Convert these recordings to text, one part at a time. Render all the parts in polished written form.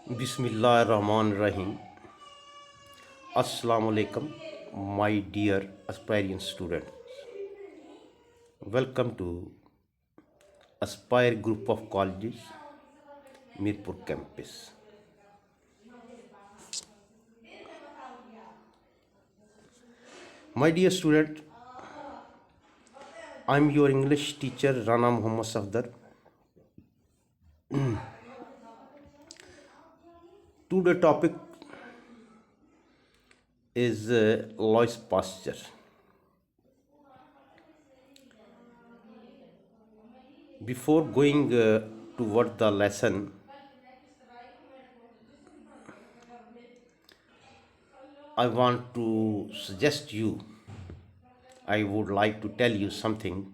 Bismillahirrahmanirrahim. Assalamu alaikum, my dear aspiring students. Welcome to Aspire Group of Colleges, Mirpur campus. My dear student, I'm your English teacher Rana Muhammad Safdar. Today's topic is Louis Pasteur. Before going toward the lesson, I want to suggest you, I would like to tell you something.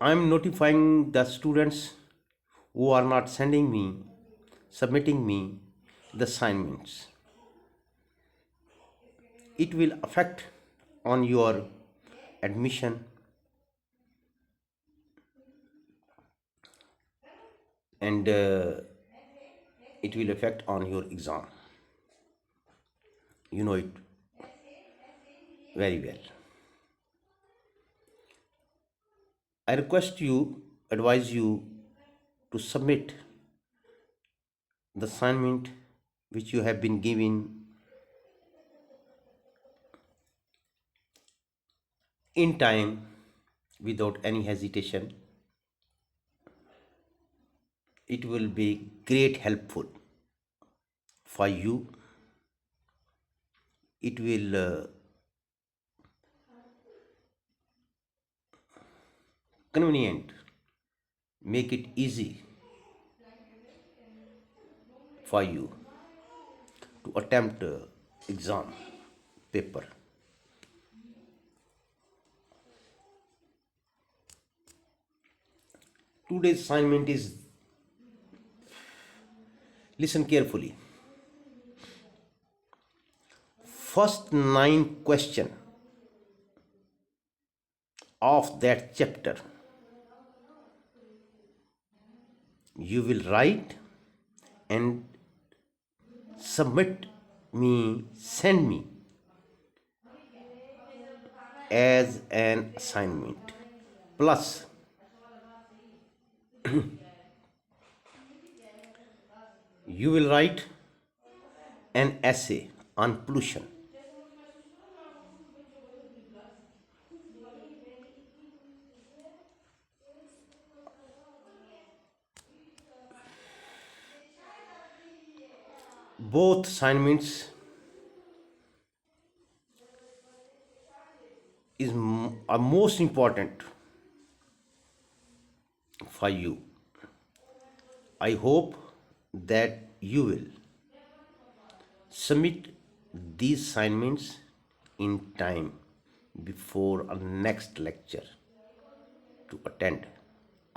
I am notifying the students who are not submitting me the assignments. It will affect on your admission and it will affect on your exam. You know it very well. I advise you to submit the assignment which you have been given in time without any hesitation. It will be great helpful for you. It will convenient, make it easy for you to attempt exam paper. Today's assignment is, listen carefully. First 9 question of that chapter you will write and send me as an assignment. Plus, you will write an essay on pollution. Both assignments are most important for you. I hope that you will submit these assignments in time before our next lecture to attend.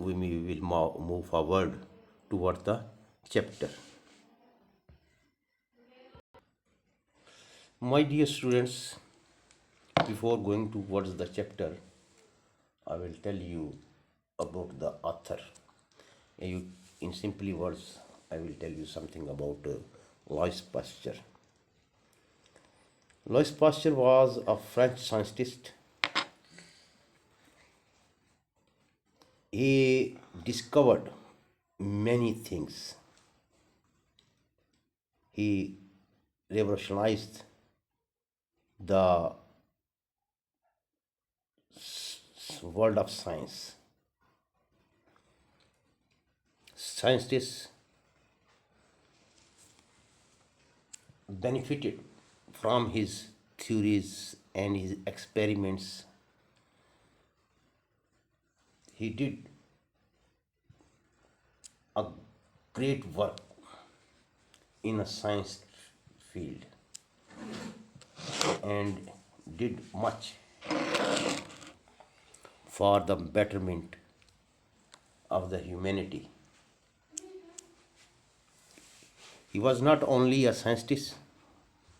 we will move forward toward the chapter. My dear students, before going towards the chapter, I will tell you about the author. In simply words, I will tell you something about Louis Pasteur. Louis Pasteur was a French scientist. He discovered many things. He revolutionized the world of science. scientists benefited from his theories and his experiments. He did a great work in a science field and did much for the betterment of the humanity. He was not only a scientist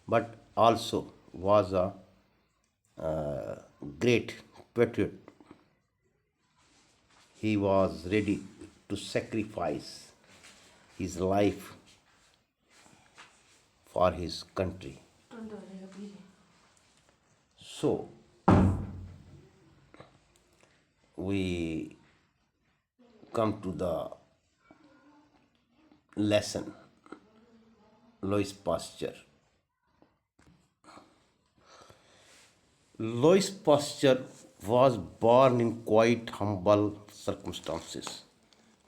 but also was a great patriot. He was ready to sacrifice his life for his country. So we come to the lesson. Louis Pasteur. Louis Pasteur was born in quite humble circumstances.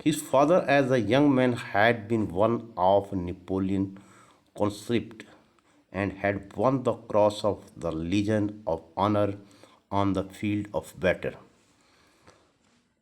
His father as a young man had been one of Napoleon conscript and had won the cross of the Legion of Honor on the field of battle.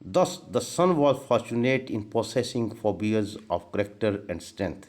Thus, the son was fortunate in possessing foibles of character and strength.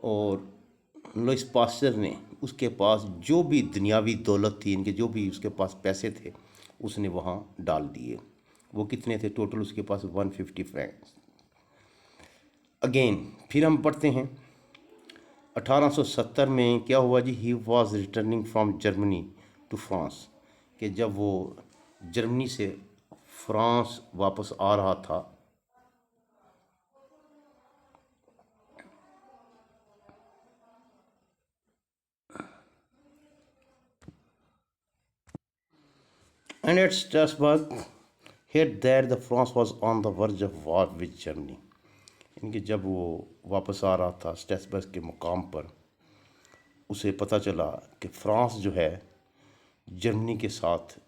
اور Louis Pasteur نے اس کے پاس جو بھی دنیاوی دولت تھی، ان کے جو بھی اس کے پاس پیسے تھے، اس نے وہاں ڈال دیے۔ وہ کتنے تھے ٹوٹل؟ اس کے پاس 150 فرینکس۔ اگین پھر ہم پڑھتے ہیں 1870 میں کیا ہوا جی؟ He was returning from Germany to France, کہ جب وہ جرمنی سے فرانس واپس آ رہا تھا، and at Strasbourg, here there the France was on the verge of war with Germany، یعنی کہ جب وہ واپس آ رہا تھا اسٹریسبرگ کے مقام پر، اسے پتہ چلا کہ فرانس جو ہے جرمنی کے ساتھ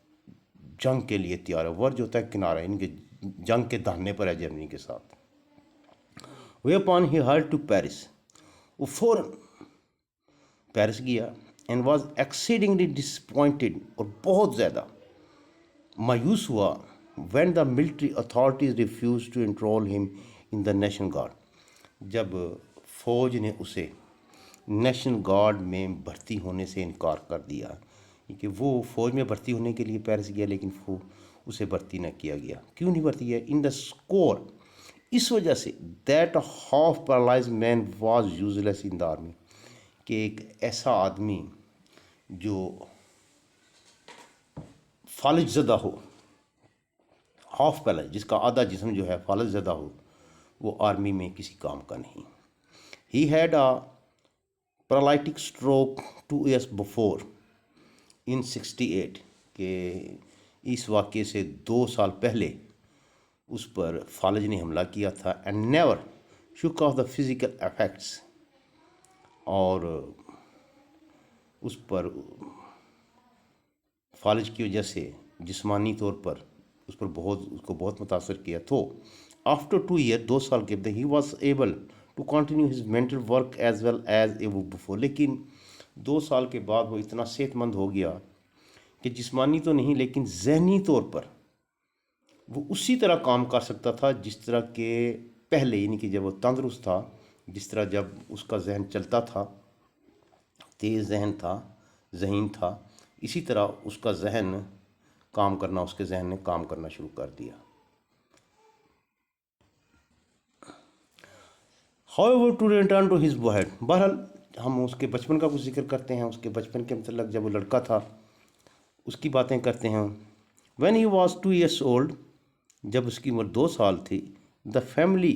جنگ کے لیے تیار ہے۔ ورج ہوتا ہے کنارہ، یعنی کہ جنگ کے دہانے پر ہے جرمنی کے ساتھ۔ whereupon he hurried to Paris, وہ فوراً پیرس گیا، and was exceedingly disappointed، اور بہت زیادہ مایوس ہوا when the military authorities refused to enroll him in the National Guard، جب فوج نے اسے نیشنل گارڈ میں بھرتی ہونے سے انکار کر دیا، کہ وہ فوج میں بھرتی ہونے کے لیے پیرس گیا لیکن وہ اسے بھرتی نہ کیا گیا۔ کیوں نہیں بھرتی کیا؟ ان دا اسکور، اس وجہ سے that half paralysed man was useless in the army, کہ ایک ایسا آدمی جو فالج زدہ ہو، ہاف پیرالائز، جس کا آدھا جسم جو ہے فالج زدہ ہو، وہ آرمی میں کسی کام کا نہیں۔ He had a paralytic stroke 2 years before in 68، کہ اس واقعے سے 2 سال پہلے اس پر فالج نے حملہ کیا تھا، اینڈ نیور شک آف دا فزیکل افیکٹس، اور اس پر فالج کی وجہ سے جسمانی طور پر اس کو بہت متاثر کیا۔ تو آفٹر 2 years، 2 سال کے بعد، he was able to continue his mental work as well as a before, لیکن 2 سال کے بعد وہ اتنا صحت مند ہو گیا کہ جسمانی تو نہیں لیکن ذہنی طور پر وہ اسی طرح کام کر سکتا تھا جس طرح کہ پہلے، یعنی کہ جب وہ تندرست تھا، جس طرح جب اس کا ذہن چلتا تھا، تیز ذہن تھا، ذہین تھا، اسی طرح اس کا ذہن کام کرنا، اس کے ذہن نے کام کرنا شروع کر دیا۔ however to return to his boyhood، بہرحال ہم اس کے بچپن کا کچھ ذکر کرتے ہیں، اس کے بچپن کے متعلق جب وہ لڑکا تھا اس کی باتیں کرتے ہیں۔ when he was 2 years old، جب اس کی عمر 2 سال تھی، the family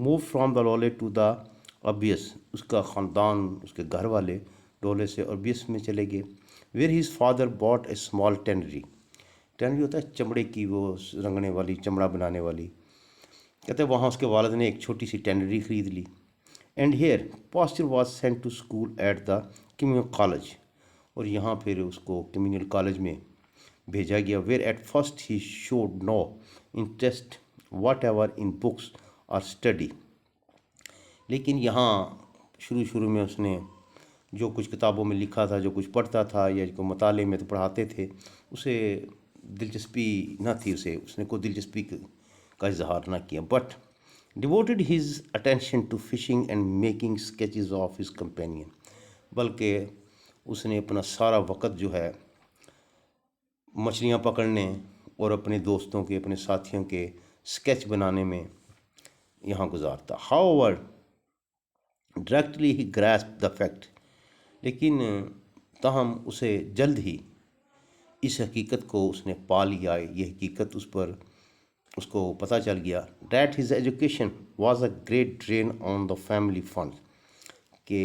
moved from the Lole to the Abyss، اس کا خاندان، اس کے گھر والے ڈولے سے اربیس میں چلے گئے، where his father bought a small tannery، tannery ہوتا ہے چمڑے کی وہ رنگنے والی، چمڑا بنانے والی، کہتے ہیں وہاں اس کے والد نے ایک چھوٹی سی ٹینری خرید لی۔ And here Pasteur was sent to school at the communal college, اور یہاں پھر اس کو کمیونل کالج میں بھیجا گیا، where at first he showed no interest whatever in ان بکس اور اسٹڈی، لیکن یہاں شروع میں اس نے جو کچھ کتابوں میں لکھا تھا، جو کچھ پڑھتا تھا یا جو مطالعے میں تو پڑھاتے تھے، اسے دلچسپی نہ تھی، اس نے کوئی دلچسپی کا اظہار نہ کیا، but devoted his attention to fishing and making sketches of his companion, بلکہ اس نے اپنا سارا وقت جو ہے مچھلیاں پکڑنے اور اپنے دوستوں کے، اپنے ساتھیوں کے اسکیچ بنانے میں یہاں گزارتا۔ however directly he grasped the fact، لیکن تاہم اسے جلد ہی اس حقیقت کو اس نے پا لیا، یہ حقیقت اس کو پتہ چل گیا، that his education was a great drain on the family funds، کہ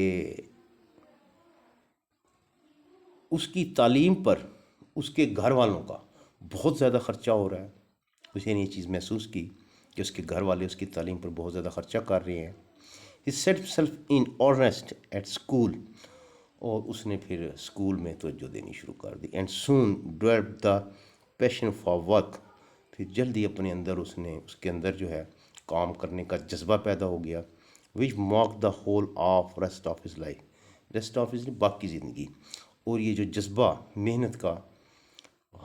اس کی تعلیم پر اس کے گھر والوں کا بہت زیادہ خرچہ ہو رہا ہے۔ اسے نے یہ چیز محسوس کی کہ اس کے گھر والے اس کی تعلیم پر بہت زیادہ خرچہ کر رہے ہیں۔ he set himself in earnest at school، اور اس نے پھر اسکول میں توجہ دینی شروع کر دی، and soon developed the passion for work، پھر جلدی اپنے اندر اس کے اندر جو ہے کام کرنے کا جذبہ پیدا ہو گیا، which marked the whole of rest of his life، باقی زندگی، اور یہ جو جذبہ محنت کا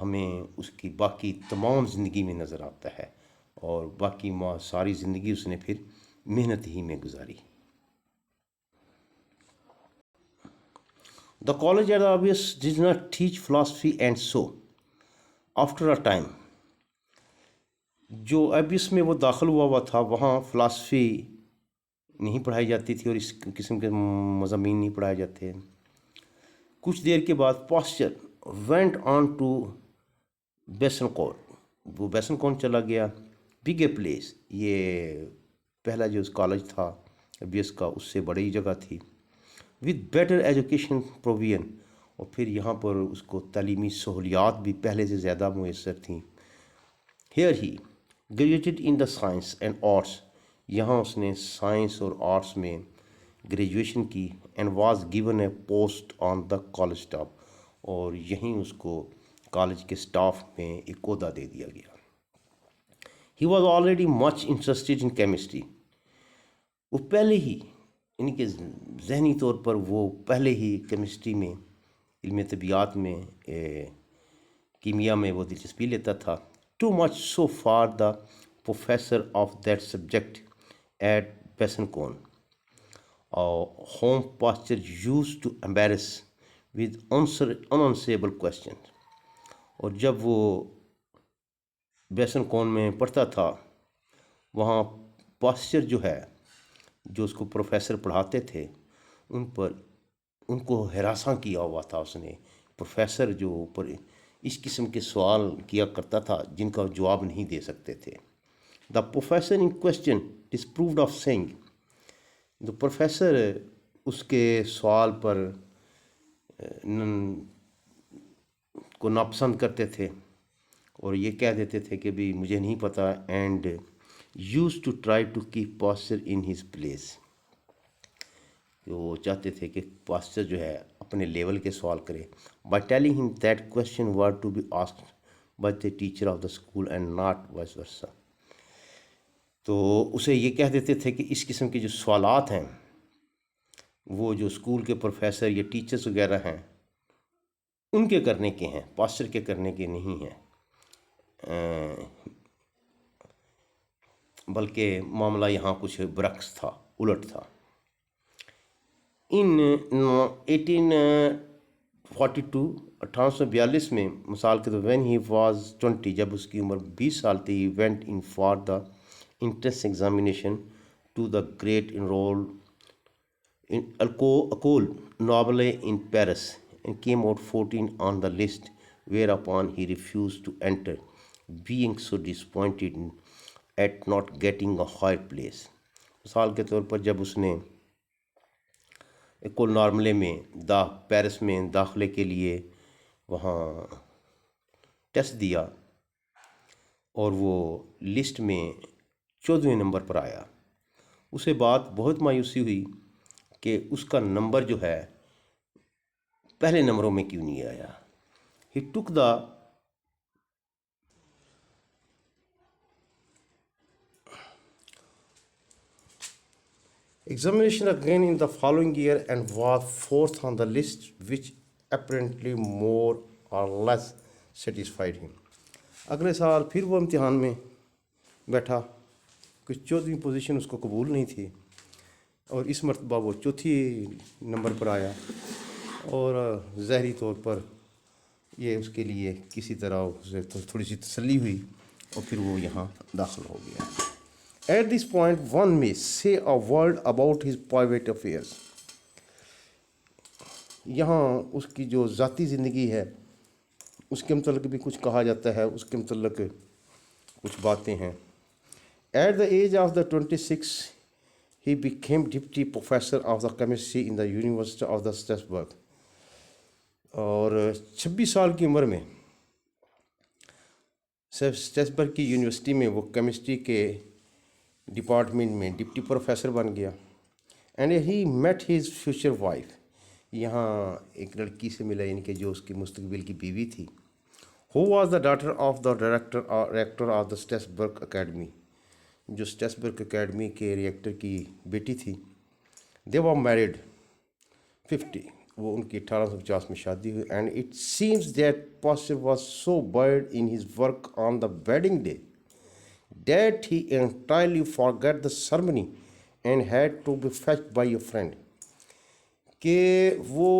ہمیں اس کی باقی تمام زندگی میں نظر آتا ہے، اور باقی ساری زندگی اس نے پھر محنت ہی میں گزاری۔ The college at the obvious did not teach philosophy, and so, after a time, جو ابیس میں وہ داخل ہوا تھا وہاں فلاسفی نہیں پڑھائی جاتی تھی اور اس قسم کے مضامین نہیں پڑھائے جاتے. کچھ دیر کے بعد پاسچر وینٹ آن ٹو بیسنکون، وہ بیسنکون چلا گیا. بگ اے پلیس، یہ پہلا جو کالج تھا ابیس کا اس سے بڑی جگہ تھی. ود بیٹر ایجوکیشن پروویژن، اور پھر یہاں پر اس کو تعلیمی سہولیات بھی پہلے سے زیادہ میسر تھیں. Here he graduated in the science and arts, یہاں اس نے سائنس اور آرٹس میں گریجویشن کی. And was given a post on the college staff, اور یہیں اس کو کالج کے اسٹاف میں ایک عہدہ دے دیا گیا. He was already much interested in chemistry, وہ پہلے ہی یعنی کہ ذہنی طور پر وہ پہلے ہی کیمسٹری میں، علم طبیعیات میں، کیمیا میں وہ دلچسپی لیتا تھا. Too much so far the professor of that subject at Besançon whom Pasteur used to embarrass with insoluble question. اور جب وہ بیسنکون میں پڑھتا تھا وہاں پاسچر جو ہے، جو اس کو پروفیسر پڑھاتے تھے، ان کو ہراساں کیا ہوا تھا اس نے. پروفیسر جو اوپر اس قسم کے سوال کیا کرتا تھا جن کا جواب نہیں دے سکتے تھے. The professor in question disproved of seeing, جو پروفیسر اس کے سوال پر کو ناپسند کرتے تھے اور یہ کہہ دیتے تھے کہ بھی مجھے نہیں پتہ. And used to try to keep Pasteur in his place, وہ چاہتے تھے کہ پاسچر جو ہے اپنے لیول کے سوال کرے. By telling him that question were to be asked by the teacher of the school and not vice versa. تو اسے یہ کہہ دیتے تھے کہ اس قسم کے جو سوالات ہیں وہ جو اسکول کے پروفیسر یا ٹیچرز وغیرہ ہیں ان کے کرنے کے ہیں، پاسچر کے کرنے کے نہیں ہیں. بلکہ معاملہ یہاں کچھ برعکس تھا، الٹ تھا. ان 1842 میں مثال کے طور وین ہی واز 20، جب اس کی عمر 20 سال تھی، went in for the entrance examination to the great enrol in École Normale in Paris and came out 14 on the list, whereupon he refused to enter, being so disappointed at not getting a higher place. مثال کے طور پر جب اس نے equal نارملے میں Paris میں داخلے کے لیے وہاں ٹیسٹ دیا اور وہ لسٹ میں 14ویں نمبر پر آیا، اسے بات بہت مایوسی ہوئی کہ اس کا نمبر جو ہے پہلے نمبروں میں کیوں نہیں آیا. ہی ٹک دا examination again in the following year and was fourth on the list, which apparently more or less satisfied him. اگلے سال پھر وہ امتحان میں بیٹھا، کچھ 14ویں پوزیشن اس کو قبول نہیں تھی اور اس مرتبہ وہ چوتھی نمبر پر آیا، اور ظاہری طور پر یہ اس کے لیے کسی طرح اسے تھوڑی سی تسلی ہوئی اور پھر وہ یہاں داخل ہو گیا. At this point one may say a word about his private affairs. یہاں اس کی جو ذاتی زندگی ہے اس کے متعلق بھی کچھ کہا جاتا ہے، اس کے متعلق کچھ باتیں ہیں. At the age of the 26 he became deputy professor of the chemistry in the University of the Strasbourg. اور 26 سال کی عمر میں اسٹریسبرگ کی یونیورسٹی میں وہ کیمسٹری کے ڈپارٹمنٹ میں ڈپٹی پروفیسر بن گیا. And he met his future wife, یہاں ایک لڑکی سے ملا یعنی کہ جو اس کی مستقبل کی بیوی تھی. Who was the daughter of the rector of the Strasbourg academy, جو اسٹریسبرگ اکیڈمی کے ریکٹر کی بیٹی تھی. دے ور میرڈ 50، وہ ان کی 1850 میں شادی ہوئی. And it seems that Pasteur was so buried in his work on the wedding day that he entirely forgot the ceremony and had to be fetched by a friend. کہ وہ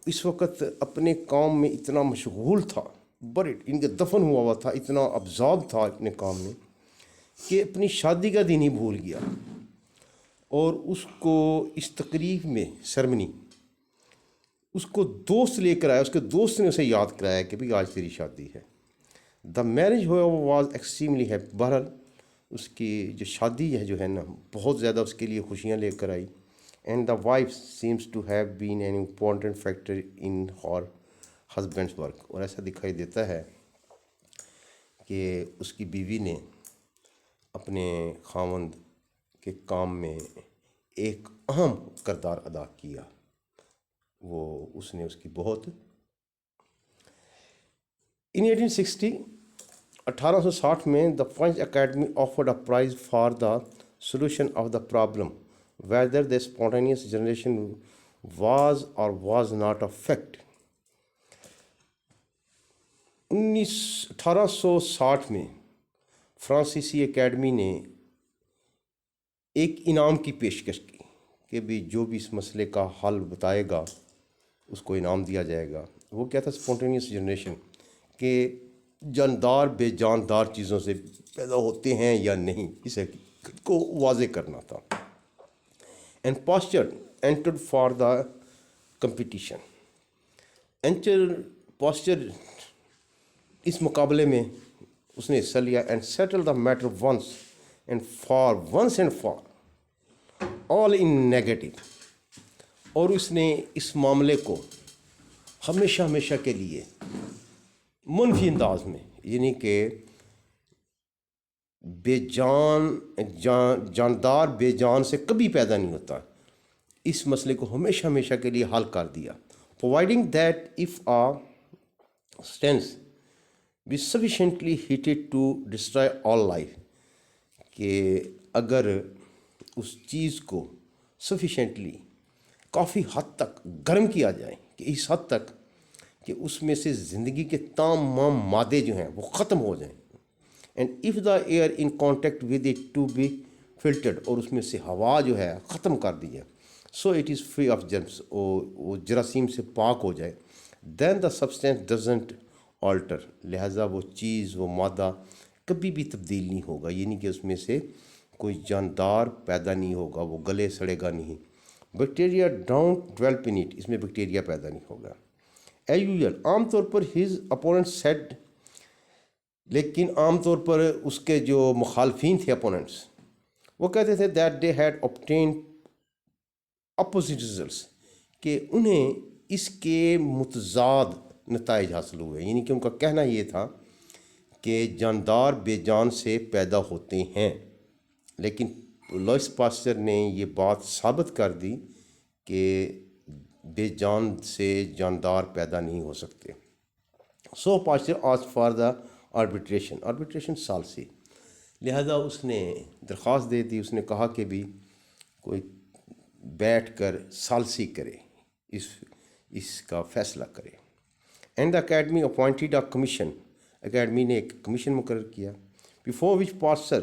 اس وقت اپنے کام میں اتنا مشغول تھا، بڑے ان کے دفن ہوا تھا، اتنا ابزارب تھا اپنے کام میں کہ اپنی شادی کا دن ہی بھول گیا، اور اس کو اس تقریب میں سرمنی اس کو دوست لے کر آیا، اس کے دوست نے اسے یاد کرایا کہ بھئی آج تیری شادی ہے. The marriage was extremely happy. بہرحال اس کی جو شادی ہے جو ہے نا بہت زیادہ اس کے لیے خوشیاں لے کر آئی. And the wife seems to have been an important factor in her husband's work. اور ایسا دکھائی دیتا ہے کہ اس کی بیوی نے اپنے خاوند کے کام میں ایک اہم کردار ادا کیا. وہ اس نے اس کی بہت. ان 1860 1860 میں the French Academy offered a prize for the solution of the problem whether the spontaneous generation was or was not a fact. 1860 میں فرانسیسی اکیڈمی نے ایک انعام کی پیشکش کی کہ بھی جو بھی اس مسئلے کا حل بتائے گا اس کو انعام دیا جائے گا. وہ کیا تھا؟ اسپونٹینیس جنریشن، کہ جاندار بے جاندار چیزوں سے پیدا ہوتے ہیں یا نہیں، اس حقیقت کو واضح کرنا تھا. And Pasteur entered for the competition. Pasteur اس مقابلے میں اس نے حصہ لیا. And settle the matter once and for all in negative. اور اس نے اس معاملے کو ہمیشہ کے لیے منفی انداز میں، یعنی کہ جاندار بے جان سے کبھی پیدا نہیں ہوتا، اس مسئلے کو ہمیشہ کے لیے حل کر دیا. Providing that if a substance be sufficiently heated to destroy all life, کہ اگر اس چیز کو سفیشینٹلی کافی حد تک گرم کیا جائے، کہ اس حد تک کہ اس میں سے زندگی کے تمام مادے جو ہیں وہ ختم ہو جائیں. And if the air in contact with it to be filtered, اور اس میں سے ہوا جو ہے ختم کر دی جائے، so it is free of germs, وہ جراثیم سے پاک ہو جائے. دین دا سبسٹینس ڈزنٹ آلٹر، لہٰذا وہ چیز، وہ مادہ کبھی بھی تبدیل نہیں ہوگا، یعنی کہ اس میں سے کوئی جاندار پیدا نہیں ہوگا، وہ گلے سڑے گا نہیں. Bacteria don't develop in it, اس میں بیکٹیریا پیدا نہیں ہوگا. ایز یوزل، عام طور پر ہز اپوننٹ سیڈ، لیکن عام طور پر اس کے جو مخالفین تھے، اپوننٹس، وہ کہتے تھے that they had obtained opposite results، کہ انہیں اس کے متضاد نتائج حاصل ہوئے. یعنی کہ ان کا کہنا یہ تھا کہ جاندار بے جان سے پیدا ہوتے ہیں، لیکن لوئس پاسچر نے یہ بات ثابت کر دی کہ بے جان سے جاندار پیدا نہیں ہو سکتے. So Pasteur asked for the arbitration ثالثی، لہذا اس نے درخواست دے دی، اس نے کہا کہ بھی کوئی بیٹھ کر ثالثی کرے، اس کا فیصلہ کرے. And the academy appointed a commission, academy نے ایک کمیشن مقرر کیا. Before which Pasteur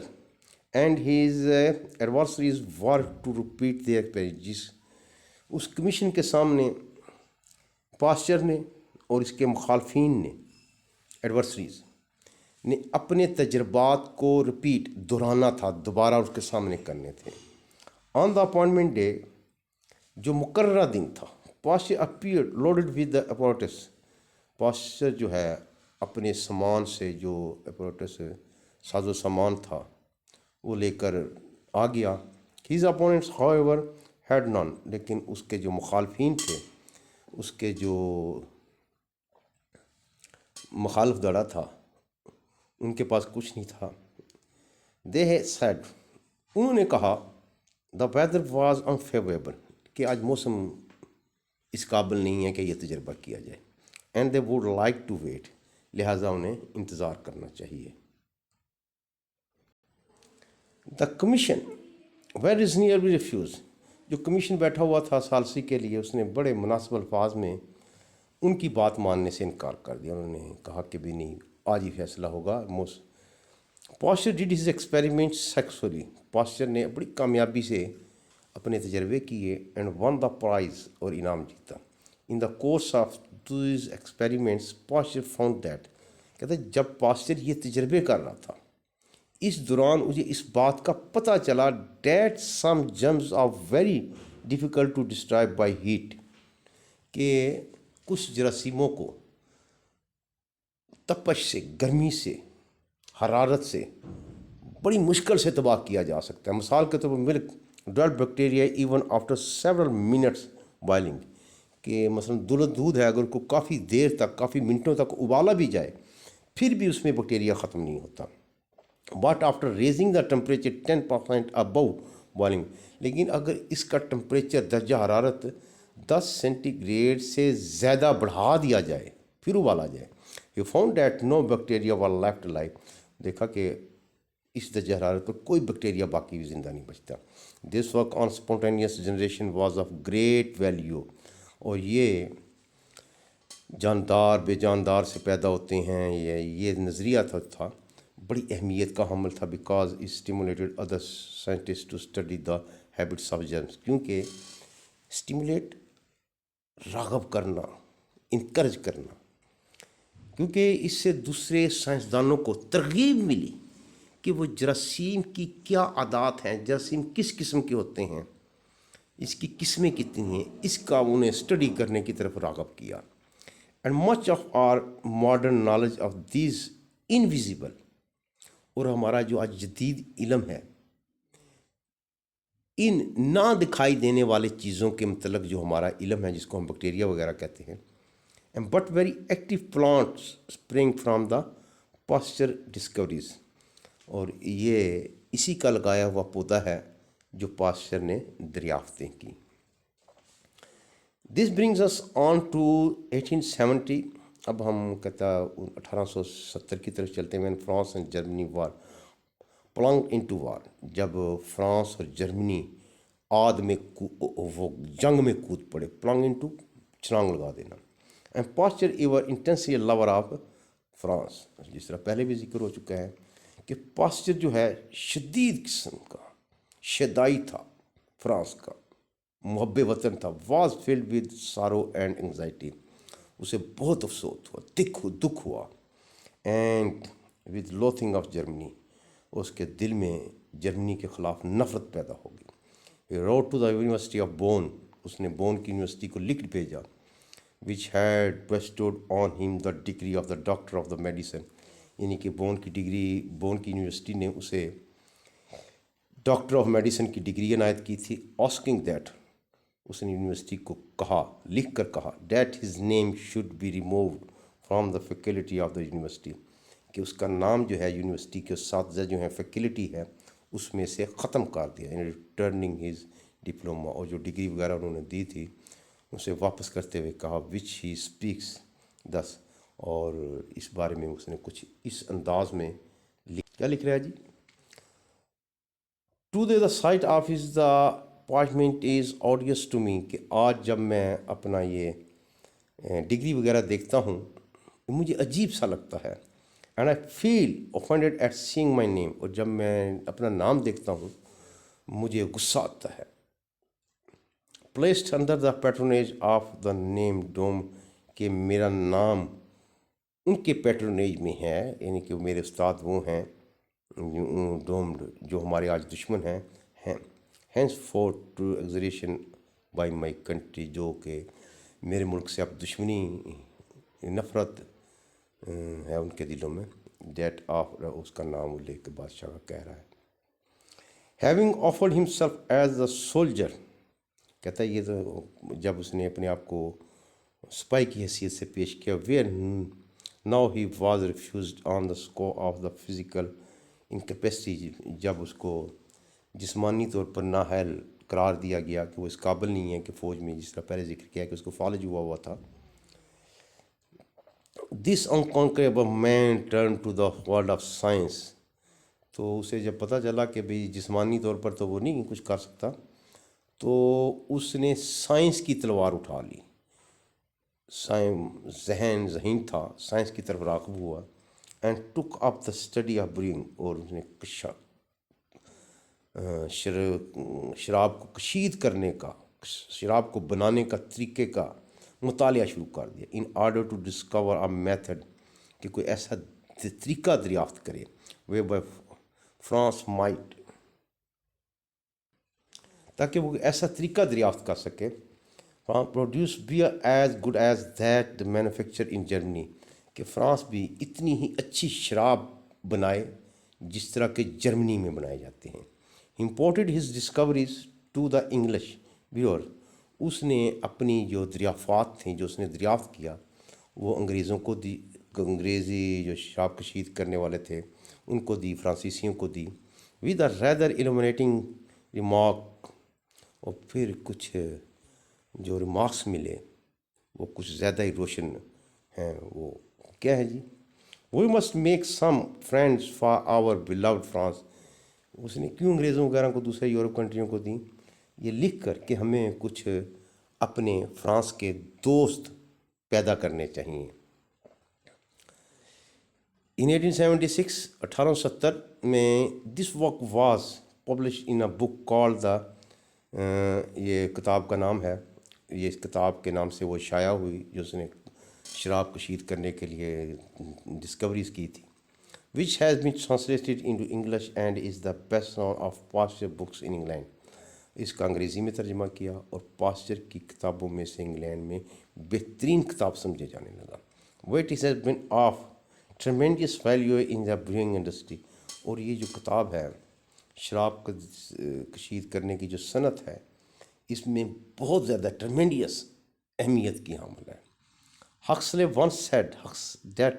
and his adversaries work to repeat their experience. اس کمیشن کے سامنے پاسچر نے اور اس کے مخالفین نے، ایڈورسریز نے، اپنے تجربات کو دہرانا تھا، دوبارہ اس کے سامنے کرنے تھے. آن دا اپوائنٹمنٹ ڈے، جو مقررہ دن تھا، Pasteur appeared loaded with the apparatus. Pasteur جو ہے اپنے سامان سے، جو اپورٹس ساز و سامان تھا وہ لے کر آ گیا. Has opponents however had none، لیکن اس کے جو مخالفین تھے، اس کے جو مخالف دڑا تھا، ان کے پاس کچھ نہیں تھا. they said، انہوں نے کہا، the weather was unfavorable، کہ آج موسم اس قابل نہیں ہے کہ یہ تجربہ کیا جائے. and they would like to wait، لہٰذا انہیں انتظار کرنا چاہیے. the commission were reasonably refused، جو کمیشن بیٹھا ہوا تھا ثالثی کے لیے، اس نے بڑے مناسب الفاظ میں ان کی بات ماننے سے انکار کر دیا. انہوں نے کہا کہ بھی نہیں، آج ہی فیصلہ ہوگا. Pasteur did his experiment successfully, Pasteur نے بڑی کامیابی سے اپنے تجربے کیے. اینڈ ون دا پرائز، اور انعام جیتا. In the course of these experiments, Pasteur found that, کہتے ہیں جب پاسچر یہ تجربے کر رہا تھا اس دوران مجھے اس بات کا پتہ چلا that some germs are very difficult to destroy by heat، کہ کچھ جراثیموں کو تپش سے، گرمی سے، حرارت سے بڑی مشکل سے تباہ کیا جا سکتا ہے. مثال کے طور پر milk develop bacteria even after several minutes boiling, کہ مثلا دودھ ہے اگر کو کافی دیر تک، کافی منٹوں تک ابالا بھی جائے پھر بھی اس میں بیکٹیریا ختم نہیں ہوتا. But after raising the temperature 10% above boiling, لیکن اگر اس کا ٹمپریچر درجہ حرارت 10 سینٹی گریڈ سے زیادہ بڑھا دیا جائے پھر ابالا جائے، you found that no bacteria were left life, دیکھا کہ اس درجہ حرارت پر کوئی بیکٹیریا باقی بھی زندہ نہیں بچتا. This work on spontaneous generation was of great value, اور یہ جاندار بے جاندار سے پیدا ہوتے ہیں، یہ نظریہ تھا بڑی اہمیت کا حامل تھا. Because it stimulated other scientist to study the habits of germs, کیونکہ اسٹیمولیٹ راغب کرنا، انکرج کرنا، کیونکہ اس سے دوسرے سائنسدانوں کو ترغیب ملی کہ وہ جراثیم کی کیا عادات ہیں، جراثیم کس قسم کے ہوتے ہیں، اس کی قسمیں کتنی ہیں، اس کا انہیں اسٹڈی کرنے کی طرف راغب کیا. And much of our modern knowledge of these invisible, اور ہمارا جو آج جدید علم ہے ان نہ دکھائی دینے والے چیزوں کے متعلق جو ہمارا علم ہے، جس کو ہم بیکٹیریا وغیرہ کہتے ہیں، but very active plants spring from the Pasteur discoveries, اور یہ اسی کا لگایا ہوا پودا ہے جو پاسچر نے دریافتیں کی. This brings us on to 1870، اب ہم کہتا 1870 کی طرف چلتے ہیں. فرانس اینڈ جرمنی وار پلنگ انٹو وار، جب فرانس اور جرمنی آد میں وہ جنگ میں کود پڑے، پلنگ انٹو چھلانگ لگا دینا. And Pasteur ever intensely lover of France, جس طرح پہلے بھی ذکر ہو چکا ہے کہ پاسچر جو ہے شدید قسم کا شدائی تھا، فرانس کا محب وطن تھا. Was filled with sorrow and anxiety, اسے بہت افسوس ہوا، دکھ ہوا. And with loathing of Germany, اس کے دل میں جرمنی کے خلاف نفرت پیدا ہوگی. He wrote to the university of Bonn, اس نے بون کی یونیورسٹی کو لکھ بھیجا، which had bestowed on him the degree of the doctor of the medicine، یعنی کہ بون کی ڈگری، بون کی یونیورسٹی نے اسے ڈاکٹر آف میڈیسن کی ڈگری عنایت کی تھی. آسکنگ دیٹ، اس نے یونیورسٹی کو کہا، لکھ کر کہا that his name should be removed from the faculty of the university, کہ اس کا نام جو ہے یونیورسٹی کے اساتذہ جو ہیں فیکلٹی ہے اس میں سے ختم کر دیا، یعنی ریٹرننگ ہز ڈپلوما، اور جو ڈگری وغیرہ انہوں نے دی تھی اسے واپس کرتے ہوئے کہا وچ ہی اسپیکس دس، اور اس بارے میں اس نے کچھ اس انداز میں کیا لکھ رہا ہے جی. Today the sight of is the parchment is odious to me, کہ آج جب میں اپنا یہ ڈگری وغیرہ دیکھتا ہوں مجھے عجیب سا لگتا ہے. And I feel offended at seeing my name, اور جب میں اپنا نام دیکھتا ہوں مجھے غصہ آتا ہے. Placed under the patronage of the name dome, کہ میرا نام ان کے پیٹرونیج میں ہے، یعنی کہ میرے استاد وہ ہیں ڈومڈ جو ہمارے آج دشمن ہیں. Hence for to execration by my country, جو کہ میرے ملک سے اب دشمنی، نفرت ہے ان کے دلوں میں. دیٹ آف، اس کا نام لے کے بادشاہ کا کہہ رہا ہے. Having offered himself as a soldier, کہتا ہے یہ تو جب اس نے اپنے آپ کو سپاہی کی حیثیت سے پیش کیا. Where now he was refused on the score of the physical انکیپیسٹی، جب اس کو جسمانی طور پر نااہل قرار دیا گیا کہ وہ اس قابل نہیں ہے کہ فوج میں، جس طرح پہلے ذکر کیا کہ اس کو فالج ہوا تھا. This unconquerable man turn to the world of science, تو اسے جب پتہ چلا کہ بھئی جسمانی طور پر تو وہ نہیں کچھ کر سکتا، تو اس نے سائنس کی تلوار اٹھا لی. ذہین تھا، سائنس کی طرف راغب ہوا. And took up the study of برینگ، اور اس نے شراب کو کشید کرنے کا، شراب کو بنانے کا طریقے کا مطالعہ شروع کر دیا in order to discover a method کہ کوئی ایسا طریقہ دریافت کرے وے بائی فرانس مائٹ تاکہ وہ ایسا طریقہ دریافت کر سکے produce beer as good as that the manufacture in Germany کہ فرانس بھی اتنی ہی اچھی شراب بنائے جس طرح کے جرمنی میں بنائے جاتے ہیں. Imported his discoveries to the English brewer اس نے اپنی جو دریافات تھیں جو اس نے دریافت کیا وہ انگریزوں کو دی. انگریزی جو شراب کشید کرنے والے تھے ان کو دی, فرانسیسیوں کو دی with a rather illuminating remark. اور پھر کچھ جو ریمارکس ملے وہ کچھ زیادہ ہی روشن ہیں. وہ کیا ہے جی؟ We must make some friends for our beloved France. اس نے کیوں انگریزوں وغیرہ کو دوسرے یورپ کنٹریوں کو دیں؟ یہ لکھ کر کہ ہمیں کچھ اپنے فرانس کے دوست پیدا کرنے چاہیے. ان 1876 1870 میں this work was publish in a book call the یہ کتاب کا نام ہے, یہ اس کتاب کے نام سے وہ شائع ہوئی جو اس نے شراب کشید کرنے کے لیے ڈسکوریز کی تھی, which has been translated into English and is the best known of Pasteur books in England. اس کا انگریزی میں ترجمہ کیا اور پاسچر کی کتابوں میں سے انگلینڈ میں بہترین کتاب سمجھے جانے لگا. What is has been of tremendous value in the brewing industry. اور یہ جو کتاب ہے شراب کشید کرنے کی جو صنعت ہے اس میں بہت زیادہ ٹرمینڈیس اہمیت کی حامل ہے. Huxley once said that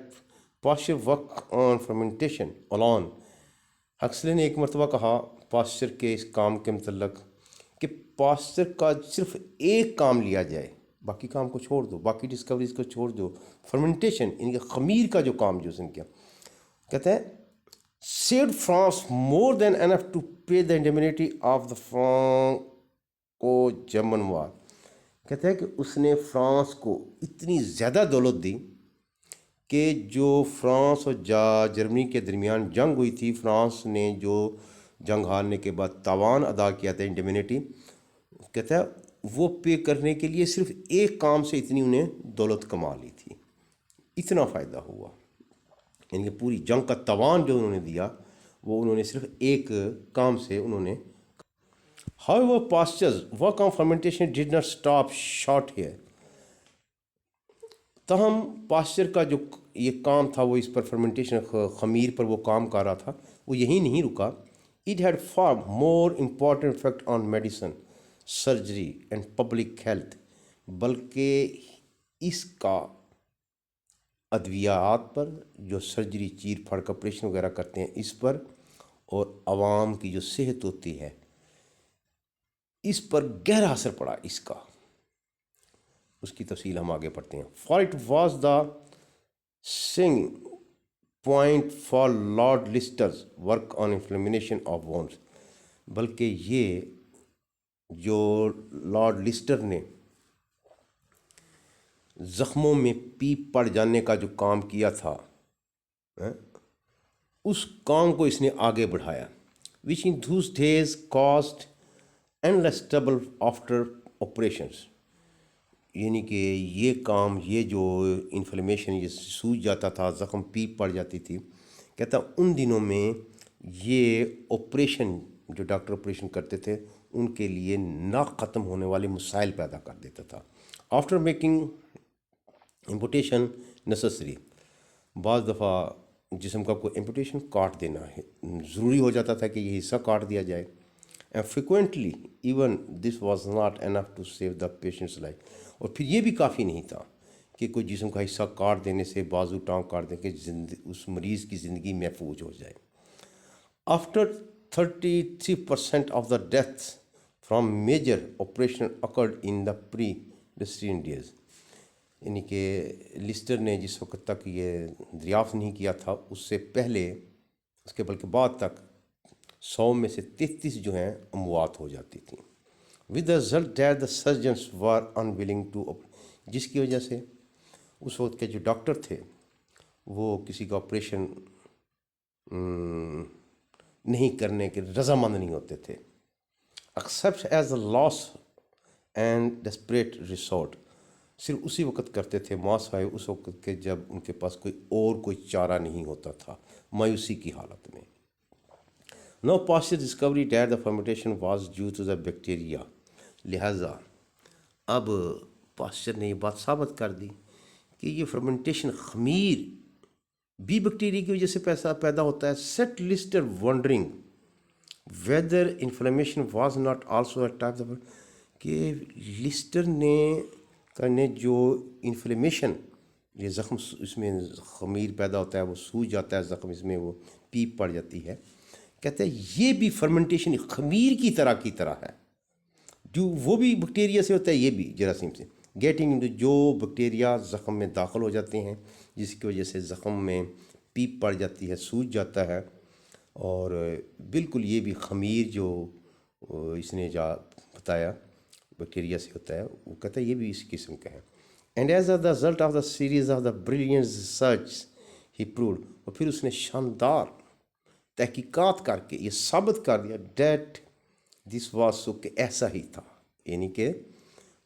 Pasteur work on fermentation alone. Huxley نے ایک مرتبہ کہا پاسچر کے اس کام کے متعلق کہ پاسچر کا صرف ایک کام لیا جائے, باقی کام کو چھوڑ دو, باقی ڈسکوریز کو چھوڑ دو. فرمنٹیشن ان کے خمیر کا جو کام جو اس نے کیا, کہتے ہیں saved France more than enough to pay the indemnity of the Franco-German war. کہتے ہیں کہ اس نے فرانس کو اتنی زیادہ دولت دی کہ جو فرانس اور جرمنی کے درمیان جنگ ہوئی تھی, فرانس نے جو جنگ ہارنے کے بعد تاوان ادا کیا تھا انڈیمنیٹی, کہتا ہے وہ پے کرنے کے لیے صرف ایک کام سے اتنی انہیں دولت کما لی تھی, اتنا فائدہ ہوا. یعنی کہ پوری جنگ کا تاوان جو انہوں نے دیا وہ انہوں نے صرف ایک کام سے انہوں نے. However, pastures work on fermentation did not stop short here. تاہم پاسچر کا جو یہ کام تھا وہ اس پر فرمنٹیشن خمیر پر وہ کام کر رہا تھا وہ یہیں نہیں رکا. It had far more important effect on medicine, surgery and public health. بلکہ اس کا ادویات پر جو سرجری چیر پھاڑ کا آپریشن وغیرہ کرتے ہیں اس پر, اور عوام کی جو صحت ہوتی ہے اس پر گہرا اثر پڑا اس کا. اس کی تفصیل ہم آگے پڑھتے ہیں. فار اٹ واز دا سنگ point for lord لسٹرز work on inflammation of wounds. بلکہ یہ جو لارڈ لسٹر نے زخموں میں پیپ پڑ جانے کا جو کام کیا تھا اس کام کو اس نے آگے بڑھایا. Which in those days caused endless trouble after operations. یعنی کہ یہ کام, یہ جو انفلیمیشن, یہ سوج جاتا تھا, زخم پیپ پڑ جاتی تھی, کہتا ان دنوں میں یہ آپریشن جو ڈاکٹر آپریشن کرتے تھے ان کے لیے نہ ختم ہونے والے مسائل پیدا کر دیتا تھا. After making amputation necessary. بعض دفعہ جسم کا کوئی امپوٹیشن کاٹ دینا ہے ضروری ہو جاتا تھا کہ یہ حصہ کاٹ دیا جائے. And frequently even this was not enough to save the patient's life. اور پھر یہ بھی کافی نہیں تھا کہ کوئی جسم کا حصہ کاٹ دینے سے, بازو ٹانگ کاٹ دیں کہ اس مریض کی زندگی محفوظ ہو جائے. After 33% of the deaths from major operation occurred in the pre Listerian days. یعنی کہ لسٹر نے جس وقت تک یہ دریافت نہیں کیا تھا اس سے پہلے, اس کے بلکہ بعد تک 100 میں سے 33 جو ہیں اموات ہو جاتی تھیں. With the result that the surgeons were unwilling to, جس کی وجہ سے اس وقت کے جو ڈاکٹر تھے وہ کسی کا آپریشن نہیں کرنے کے رضامند نہیں ہوتے تھے. Except as a last and desperate resort. صرف اسی وقت کرتے تھے، موت آئے اس وقت کے جب ان کے پاس کوئی چارہ نہیں ہوتا تھا، مایوسی کی حالت میں۔ Now Pasteur discovery that the fermentation was due to the bacteria, لہٰذا اب پاسچر نے یہ بات ثابت کر دی کہ یہ فرمنٹیشن خمیر بھی بیکٹیریا کی وجہ سے پیدا ہوتا ہے۔ Set Lister wondering whether inflammation was not also a type کہ لسٹر نے جو انفلیمیشن، یہ زخم اس میں خمیر پیدا ہوتا ہے، وہ سوج جاتا ہے زخم، اس میں وہ پیپ پڑ جاتی ہے، کہتے ہیں یہ بھی فرمنٹیشن خمیر کی طرح ہے، جو وہ بھی بیکٹیریا سے ہوتا ہے، یہ بھی جراثیم سے۔ گیٹنگ انٹو جو بیکٹیریا زخم میں داخل ہو جاتے ہیں، جس کی وجہ سے زخم میں پیپ پڑ جاتی ہے، سوج جاتا ہے، اور بالکل یہ بھی خمیر جو اس نے بتایا بیکٹیریا سے ہوتا ہے، وہ کہتا ہے یہ بھی اس قسم کا ہے۔ And as a result of the series of the brilliant research he pursued, اور پھر اس نے شاندار تحقیقات کر کے یہ ثابت کر دیا دیٹ دس واز سو، کہ ایسا ہی تھا، یعنی کہ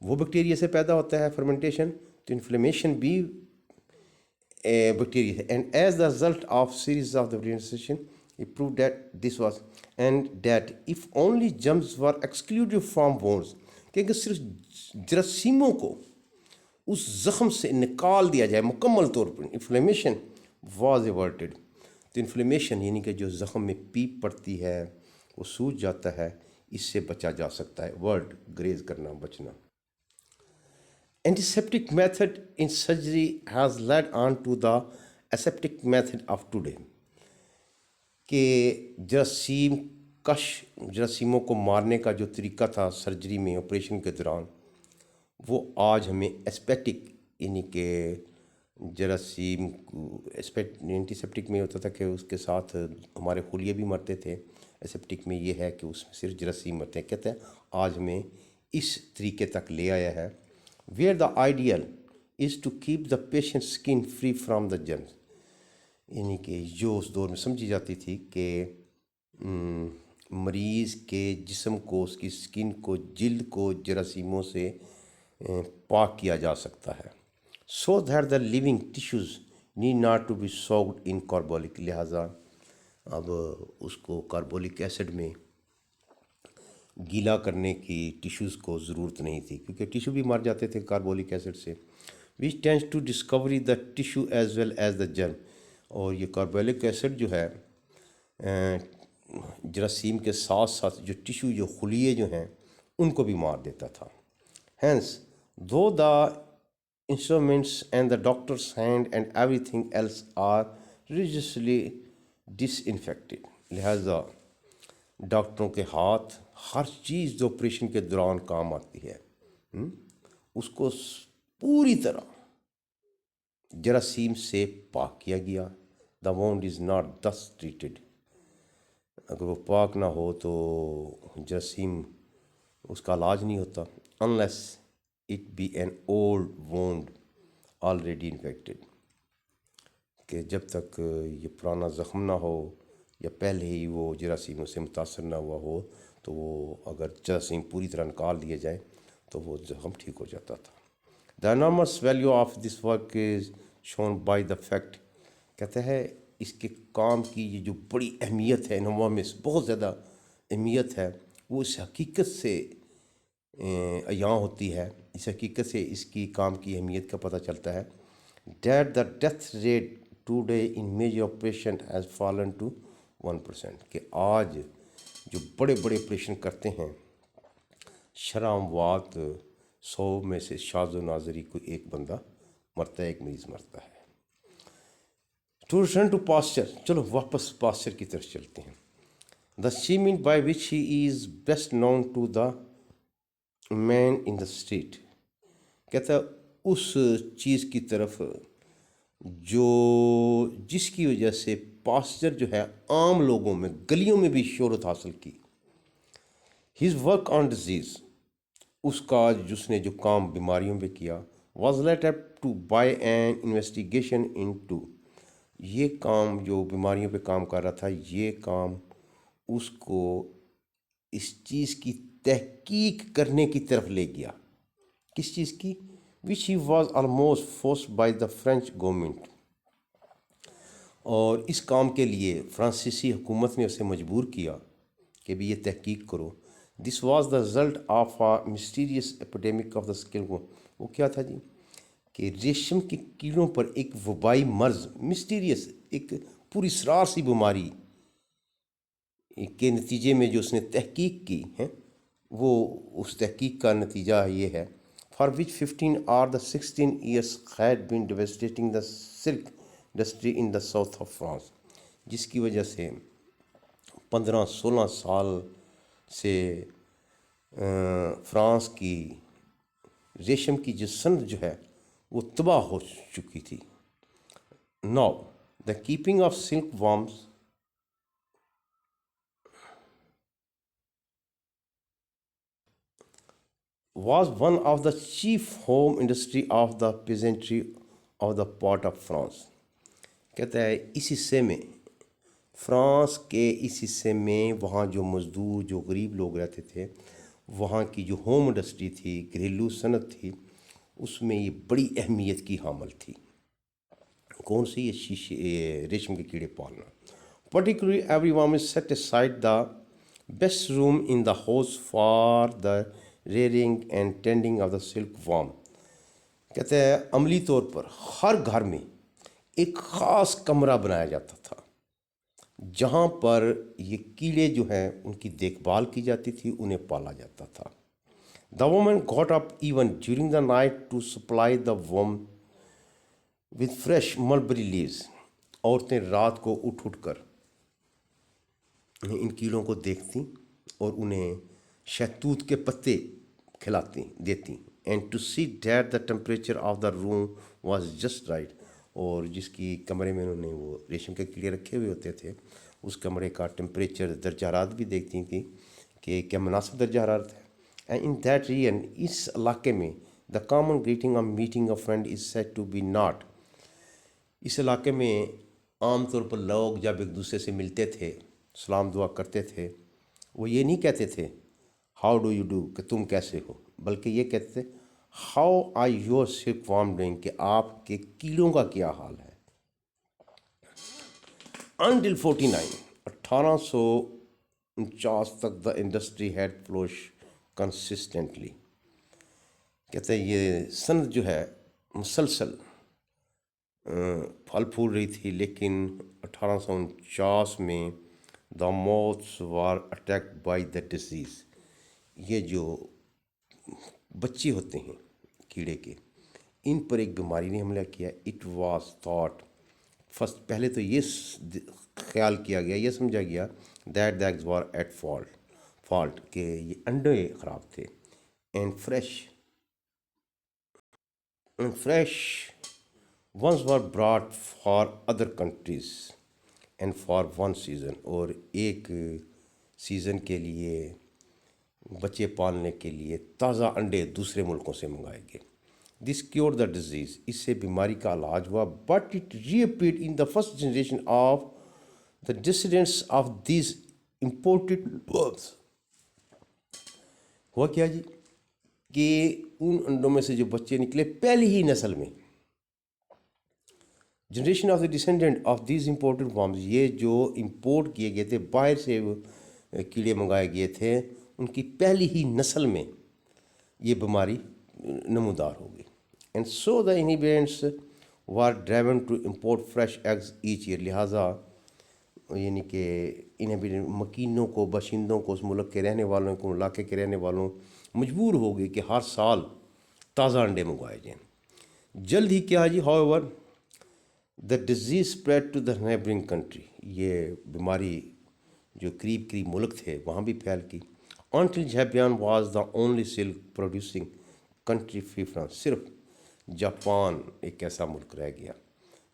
وہ بیکٹیریا سے پیدا ہوتا ہے فرمنٹیشن، تو انفلیمیشن بھی بیکٹیریا ہے۔ And as the result of series of the brilliant research he proved that this was and that if only germs were excluded from wounds، کہ اگر صرف جراثیموں کو اس زخم سے نکال دیا جائے مکمل طور پر، انفلیمیشن واز ایورٹڈ، تو انفلیمیشن یعنی کہ جو زخم میں پیپ پڑتی ہے، وہ سوج جاتا ہے، اس سے بچا جا سکتا ہے۔ ورڈ گریز کرنا، بچنا۔ Antiseptic method in surgery has led on to the aseptic method of today, کہ جراثیموں کو مارنے کا جو طریقہ تھا سرجری میں آپریشن کے دوران، وہ آج ہمیں اسپیٹک، یعنی کہ جراثیم کو اینٹی سیپٹک میں ہوتا تھا کہ اس کے ساتھ ہمارے خلیے بھی مرتے تھے، اسیپٹک میں یہ ہے کہ اس میں صرف جراثیم مرتے ہیں۔ کہتے ہیں آج ہمیں اس طریقے تک لے آیا ہے، where the ideal is to keep the patient skin free from the germs, یعنی کہ جو اس دور میں سمجھی جاتی تھی کہ مریض کے جسم کو، اس کی سکن کو، جلد کو جراثیموں سے پاک کیا جا سکتا ہے۔ So that the living tissues need not to be soaked in carbolic, لہٰذا اب اس کو کاربولک ایسڈ میں گیلا کرنے کی ٹیشوز کو ضرورت نہیں تھی، کیونکہ ٹیشو بھی مر جاتے تھے کاربولک ایسڈ سے۔ Which tends to discovery the tissue as well as the germ, اور یہ کاربولک ایسڈ جو ہے جراثیم کے ساتھ ساتھ جو ٹیشو، جو خلیے جو ہیں، ان کو بھی مار دیتا تھا۔ Hence though the instruments and the doctor's hand and everything else are religiously disinfected, لہٰذا ڈاکٹروں کے ہاتھ، ہر چیز جو آپریشن کے دوران کام آتی ہے، اس کو پوری طرح جراثیم سے پاک کیا گیا۔ The wound is not this treated, اگر وہ پاک نہ ہو تو جراثیم اس کا علاج نہیں ہوتا، unless it be an old wound already infected, کہ جب تک یہ پرانا زخم نہ ہو یا پہلے ہی وہ جراثیموں سے متاثر نہ ہوا ہو، تو وہ اگر جراثیم پوری طرح نکال دیے جائیں تو وہ زخم ٹھیک ہو جاتا تھا۔ The enormous value of this work is shown by the fact, کہتا ہے اس کے کام کی یہ جو بڑی اہمیت ہے، انوامس بہت زیادہ اہمیت ہے، وہ اس حقیقت سے عیاں ہوتی ہے، اس حقیقت سے اس کی کام کی اہمیت کا پتہ چلتا ہے۔ That the death rate today in major operation has fallen to 1%، کہ آج جو بڑے بڑے آپریشن کرتے ہیں، شرح اموات 100 میں سے شاذ و نادر کوئی ایک بندہ مرتا ہے، ایک مریض مرتا ہے۔ ٹو ریٹرن ٹو پاسچر، چلو واپس پاسچر کی طرف چلتے ہیں۔ The achievement by which he is best known to the man in the street, کہتا ہے اس چیز کی طرف جس کی وجہ سے پاسچر جو ہے عام لوگوں میں، گلیوں میں بھی شہرت حاصل کی۔ ہز ورک آن ڈیزیز، اس کا جس نے جو کام بیماریوں پہ کیا، was led up to by an investigation into, یہ کام جو بیماریوں پہ کام کر رہا تھا، یہ کام اس کو اس چیز کی تحقیق کرنے کی طرف لے گیا۔ کس چیز کی؟ which he was almost forced by the French government. اور اس کام کے لیے فرانسیسی حکومت نے اسے مجبور کیا کہ بھی یہ تحقیق کرو. This was the result of a mysterious epidemic of the skull. وہ کیا تھا جی؟ کہ ریشم کے کیڑوں پر ایک وبائی مرض، مسٹیریس، ایک پوری اسرار سی بیماری کے نتیجے میں جو اس نے تحقیق کی ہے، وہ اس تحقیق کا نتیجہ یہ ہے. For which 15 or the 16 years had been devastating the silk industry in the south of France. جس کی وجہ سے 15-16 سال سے فرانس کی ریشم کی جو صنعت جو ہے وہ تباہ ہو چکی تھی. Now the keeping of silkworms was one of the chief home industry of the peasantry of the part of France. کہتا ہے اس حصے میں، فرانس کے اس حصے میں، وہاں جو مزدور، جو غریب لوگ رہتے تھے، وہاں کی جو ہوم انڈسٹری تھی، گھریلو صنعت تھی، اس میں یہ بڑی اہمیت کی حامل تھی. کون سی؟ یہ ریشم کے کیڑے پالنا. Particularly everyone is set aside the best room in the house for the rearing and tending of the silkworm. کہتے ہیں عملی طور پر ہر گھر میں ایک خاص کمرہ بنایا جاتا تھا جہاں پر یہ کیڑے جو ہیں ان کی دیکھ بھال کی جاتی تھی، انہیں پالا جاتا تھا. The woman got up even during the night to supply the worm with fresh mulberry leaves. عورتیں رات کو اٹھ کر ان کیڑوں کو دیکھتی اور انہیں شہتوت کے پتے کھلاتی دیتی. And to see that the temperature of the room was just right. اور جس کی کمرے میں انہوں نے وہ ریشم کے کیڑے رکھے ہوئے ہوتے تھے، اس کمرے کا ٹیمپریچر، درجہ حرارت بھی دیکھتی تھیں کہ کیا مناسب درجہ حرارت ہے. اینڈ ان دیٹ ریجن، اس علاقے میں، the common greeting of meeting of friend is said to be not. اس علاقے میں عام طور پر لوگ جب ایک دوسرے سے ملتے تھے، سلام دعا کرتے تھے، وہ یہ نہیں کہتے تھے ہاؤ ڈو یو ڈو، کہ تم کیسے ہو، بلکہ یہ کہتے تھے how are your silkworm doing, کہ آپ کے کیڑوں کا کیا حال ہے. انٹل 1849 تک the industry had flourish consistently. کہتے ہیں یہ صنعت جو ہے مسلسل پھل پھول رہی تھی، لیکن 1849 میں دا موتھس وار اٹیکڈ بائی دا ڈیزیز. یہ جو بچے ہوتے ہیں کیڑے کے، ان پر ایک بیماری نے حملہ کیا. اٹ واز تھاٹ فرسٹ، پہلے تو یہ خیال کیا گیا، یہ سمجھا گیا that the eggs were at fault, کہ یہ انڈے خراب تھے. And fresh ones were brought for other countries and for one season، اور ایک سیزن کے لیے، بچے پالنے کے لیے تازہ انڈے دوسرے ملکوں سے منگائے گئے. دس کیور دا ڈیزیز، اس سے بیماری کا علاج ہوا. But it reappeared in the first generation of the descendants of these imported birds. ہوا کیا جی؟ کہ ان انڈوں میں سے جو بچے نکلے پہلی ہی نسل میں، generation of the descendant of these imported worms, یہ جو امپورٹ کیے گئے تھے، باہر سے کیڑے منگائے گئے تھے، ان کی پہلی ہی نسل میں یہ بیماری نمودار ہو گئی. And so the inhabitants were driven to import fresh eggs each year. لہٰذا یعنی کہ انہیبیٹنٹ مکینوں کو، باشندوں کو، اس ملک کے رہنے والوں کو، علاقے کے رہنے والوں مجبور ہو گئے کہ ہر سال تازہ انڈے منگوائے جائیں. جلد ہی کیا جی، however the disease spread to the neighbouring country. یہ بیماری جو قریب ملک تھے وہاں بھی پھیل کی. Until Japan was the only silk producing country free France. صرف جاپان ایک ایسا ملک رہ گیا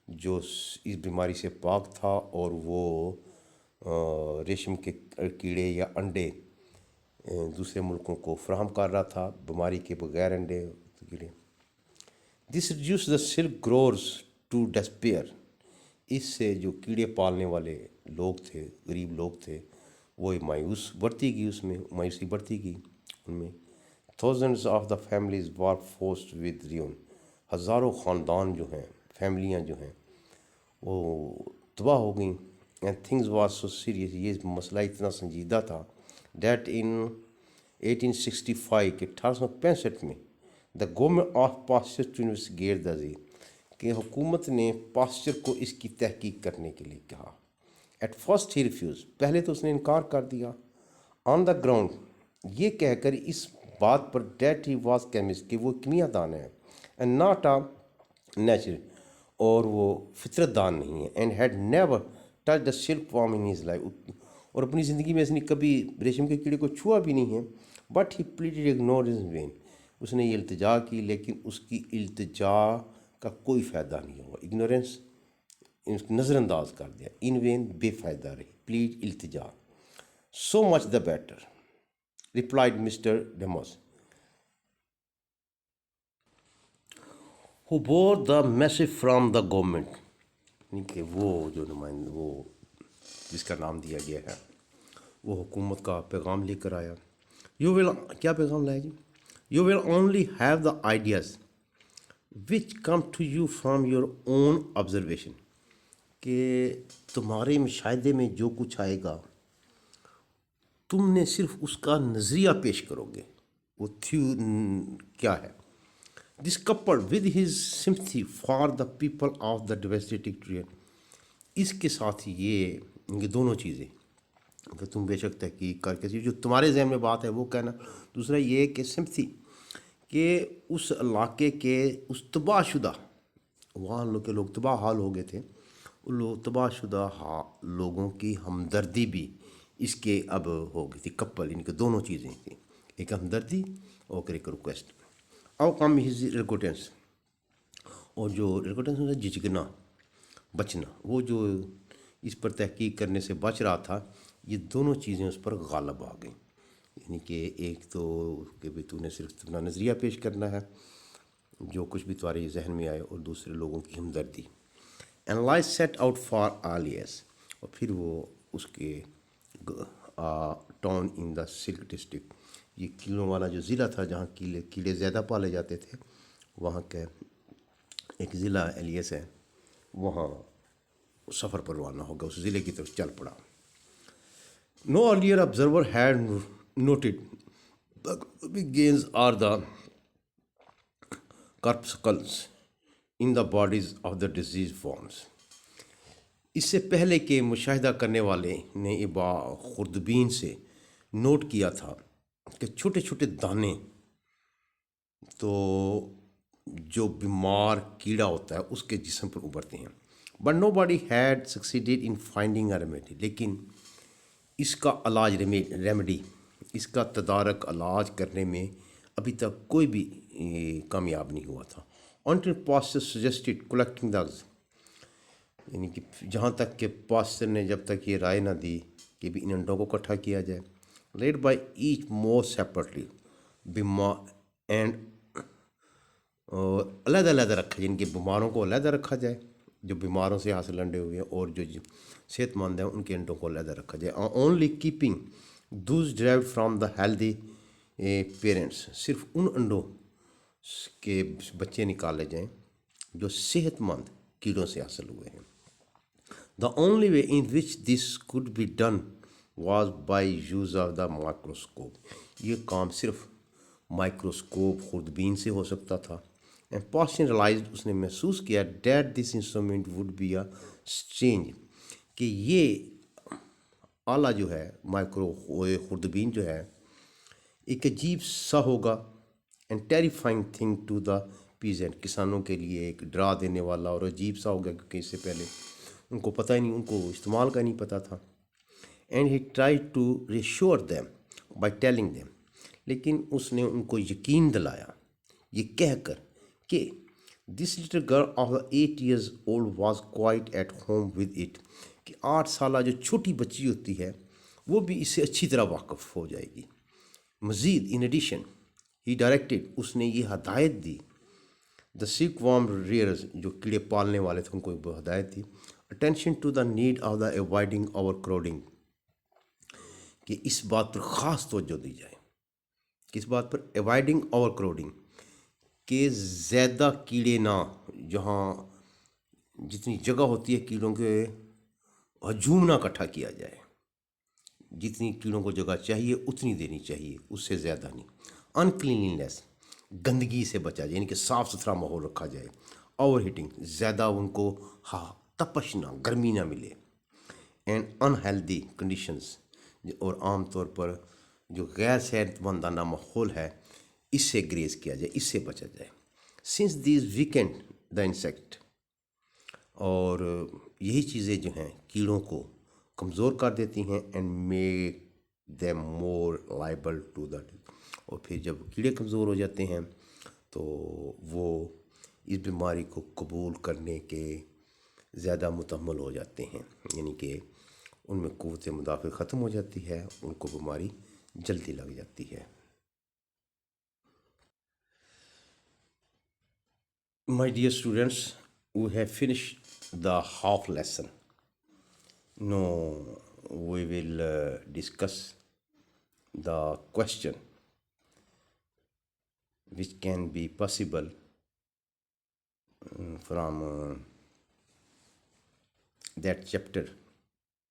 جو اس بیماری سے پاک تھا، اور وہ ریشم کے کیڑے یا انڈے دوسرے ملکوں کو فراہم کر رہا تھا، بیماری کے بغیر انڈے کیڑے. This reduce the silk growers to despair. اس سے جو کیڑے پالنے والے لوگ تھے، غریب لوگ تھے، وہ مایوسی بڑھتی گئی ان میں. Thousands of the families were forced with ruin. ہزاروں خاندان جو ہیں فیملیاں جو ہیں وہ تباہ ہو گئیں. And things was so serious, یہ مسئلہ اتنا سنجیدہ تھا دیٹ ان 1865 کے 1865 میں the government of Pasteur to investigate the زی کہ حکومت نے پاسچر کو اس کی تحقیق کرنے کے لیے کہا. ایٹ فرسٹ ہی ریفیوز، پہلے تو اس نے انکار کر دیا آن دا گراؤنڈ یہ کہہ کر اس بات پر ڈیٹ ہی واز کیمسٹ کہ وہ کیمیا دان ہے اینڈ ناٹ آ نیچرل اور وہ فطرت دان نہیں ہے and had never touch the silk warm in his life اور اپنی زندگی میں اس نے کبھی ریشم کے کیڑے کو چھوا بھی نہیں ہے. But he pleaded ignore is vain, اس نے یہ التجا کی لیکن اس کی التجا کا کوئی فائدہ نہیں ہوا. اگنورینس نظر انداز کر دیا. ان وین بے فائدہ رہی. پلیڈ التجا. So much the better replied Mr. Demos, who bore the message from the government. یعنی کہ وہ جو نمائندہ وہ جس کا نام دیا گیا ہے وہ حکومت کا پیغام لے کر آیا. یو ول کیا پیغام لایا جی؟ You will only have the ideas which come to you from your own observation, کہ تمہارے مشاہدے میں جو کچھ آئے گا تم نے صرف اس کا نظریہ پیش کرو گے. وہ کیا ہے؟ This couple with his sympathy for the people of the devastated trier, اس کے ساتھ یہ دونوں چیزیں کہ تم بے شک تحقیق کر کے جو تمہارے ذہن میں بات ہے وہ کہنا. دوسرا یہ کہ سمپتھی کہ اس علاقے کے اس تباہ شدہ وہاں کے لوگ تباہ حال ہو گئے تھے، ان لوگ تباہ شدہ لوگوں کی ہمدردی بھی اس کے اب ہو گئی تھی. کپل ان کے دونوں چیزیں تھیں، ایک ہمدردی اور ایک ریکویسٹ. او کم ہز ریکوٹینس، اور جو ریکوٹینس ہوتا ہے جھجکنا بچنا، وہ جو اس پر تحقیق کرنے سے بچ رہا تھا یہ دونوں چیزیں اس پر غالب آ گئیں. یعنی کہ ایک تو کہ بھی تو نے صرف اپنا نظریہ پیش کرنا ہے جو کچھ بھی تمہارے ذہن میں آئے، اور دوسرے لوگوں کی ہمدردی. And life set out for all years, اور پھر وہ اس کے town in the silk district, یہ کیڑوں والا جو ضلع تھا جہاں کیڑے زیادہ پالے جاتے تھے، وہاں کا ایک ضلع ایلیس ہے، وہاں سفر پر روانہ ہو گیا، اس ضلع کی طرف چل پڑا. No earlier observer had noted genes are the corpuscles in the bodies of the disease forms. اس سے پہلے کہ مشاہدہ کرنے والے نے خوردبین سے نوٹ کیا تھا کہ چھوٹے چھوٹے دانے تو جو بیمار کیڑا ہوتا ہے اس کے جسم پر ابھرتے ہیں. But nobody had succeeded in finding a remedy, لیکن اس کا علاج ریمیڈی اس کا تدارک علاج کرنے میں ابھی تک کوئی بھی کامیاب نہیں ہوا تھا. انٹل پاسچر سجیسٹڈ کلیکٹنگ داز، یعنی کہ جہاں تک کہ پاسچر نے جب تک یہ رائے نہ دی کہ بھی ان انڈوں کو اکٹھا کیا جائے. Laid by each more separately بیمار اینڈ علیحدہ علیحدہ رکھا جائے، ان کے بیماروں کو علیحدہ رکھا جائے جو بیماروں سے حاصل انڈے ہوئے ہیں، اور جو صحت مند ہیں ان کے انڈوں کو علیحدہ رکھا جائے. Only keeping those derived from the healthy parents, صرف ان انڈوں کے بچے نکالے جائیں جو صحت مند کیڑوں سے حاصل ہوئے ہیں. The only way in which this could be done was by use of the microscope, یہ کام صرف مائکروسکوپ خوردبین سے ہو سکتا تھا. اینڈ پاسچر ریلائزڈ، اس نے محسوس کیا that this instrument would be a strange, کہ یہ آلہ جو ہے مائکرو خوردبین جو ہے ایک عجیب سا ہوگا. And terrifying thing to the peasant, کسانوں کے لیے ایک ڈرا دینے والا اور عجیب سا ہوگا، کیونکہ اس سے پہلے ان کو پتہ ہی نہیں، ان کو استعمال کا نہیں پتہ تھا. And he try to reassure them by telling them, لیکن اس نے ان کو یقین دلایا یہ کہہ کر کہ this little girl of 8 years old was quite at home with it, کہ 8 سالہ جو چھوٹی بچی ہوتی ہے وہ بھی اس سے اچھی طرح واقف ہو جائے گی. مزید ان ایڈیشن ہی ڈائریکٹڈ، اس نے یہ ہدایت دی دا سلک وارم ریئرز، جو کیڑے پالنے والے تھے ان کو ہدایت دی، attention to the need of the avoiding overcrowding, کہ اس بات پر خاص توجہ دی جائے کس بات پر؟ اوائڈنگ اوور کراؤڈنگ، کہ زیادہ کیڑے نہ، جہاں جتنی جگہ ہوتی ہے کیڑوں کے ہجوم نہ اکٹھا کیا جائے، جتنی کیڑوں کو جگہ چاہیے اتنی دینی چاہیے، اس سے زیادہ نہیں۔ انکلینلیس، گندگی سے بچا جائے، یعنی کہ صاف ستھرا ماحول رکھا جائے۔ اوور ہیٹنگ، زیادہ ان کو تپش نہ، گرمی نہ ملے۔ اینڈ انہیلدی کنڈیشنز، اور عام طور پر جو غیر صحت مندانہ ماحول ہے اس سے گریز کیا جائے، اس سے بچا جائے۔ Since these weekend the insect, اور یہی چیزیں جو ہیں کیڑوں کو کمزور کر دیتی ہیں، and make them more liable to the, اور پھر جب کیڑے کمزور ہو جاتے ہیں تو وہ اس بیماری کو قبول کرنے کے زیادہ متحمل ہو جاتے ہیں، یعنی کہ ان میں قوت مدافع ختم ہو جاتی ہے، ان کو بیماری جلدی لگ جاتی ہے۔ My dear students, we have finished the half lesson. Now we will discuss the question which can be possible from that chapter